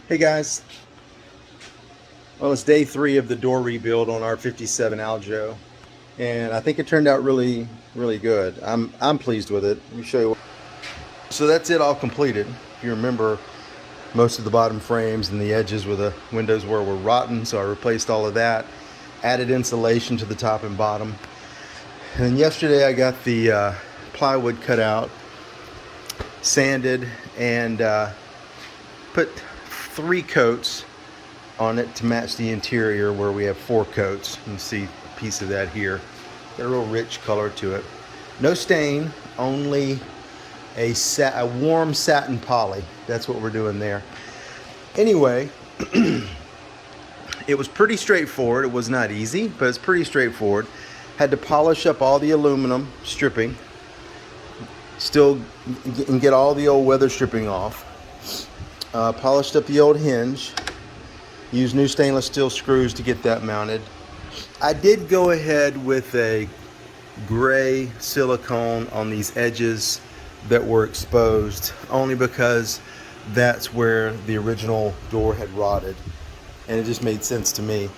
Hey guys, well it's day 3 of the door rebuild on our 57 Aljo, and I think it turned out really good. I'm pleased with it. Let me show you. So that's it, all completed. If you remember, most of the bottom frames and the edges where the windows were rotten, so I replaced all of that, added insulation to the top and bottom. And then yesterday I got the plywood cut out, sanded, and put 3 coats on it to match the interior where we have 4 coats. You can see a piece of that here. Got a real rich color to it. No stain, only a warm satin poly. That's what we're doing there. Anyway, it was pretty straightforward. It was not easy, but it's pretty straightforward. Had to polish up all the aluminum stripping, still and get all the old weather stripping off. Polished up the old hinge. Used new stainless steel screws to get that mounted. I did go ahead with a gray silicone on these edges that were exposed, only because that's where the original door had rotted, and it just made sense to me.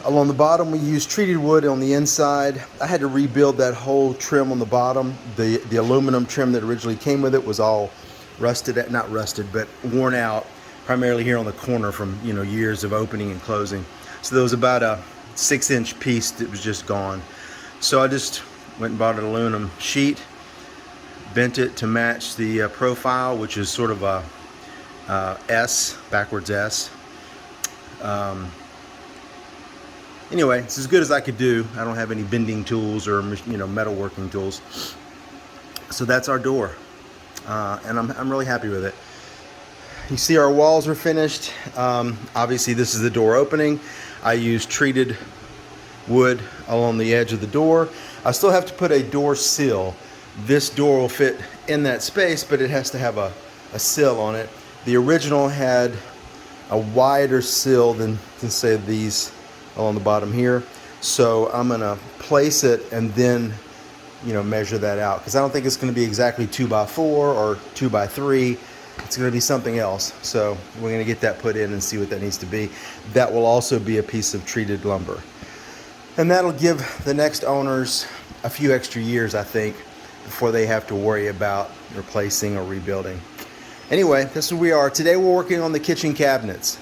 Along the bottom we used treated wood on the inside. I had to rebuild that whole trim on the bottom. The aluminum trim that originally came with it was all rusted, not rusted, but worn out, primarily here on the corner from years of opening and closing. So there was about a 6-inch piece that was just gone. So I just went and bought an aluminum sheet, bent it to match the profile, which is sort of a S, backwards S. Anyway, it's as good as I could do. I don't have any bending tools or metalworking tools. So that's our door, and I'm really happy with it. You see our walls are finished. Obviously this is the door opening. I used treated wood along the edge of the door. I still have to put a door sill. This door will fit in that space, but it has to have a sill on it. The original had a wider sill than say these along the bottom here. So I'm gonna place it and then measure that out, because I don't think it's going to be exactly 2x4 or 2x3. It's going to be something else. So we're going to get that put in and see what that needs to be. That will also be a piece of treated lumber, and that'll give the next owners a few extra years, I think, before they have to worry about replacing or rebuilding. Anyway, this is where we are. Today we're working on the kitchen cabinets.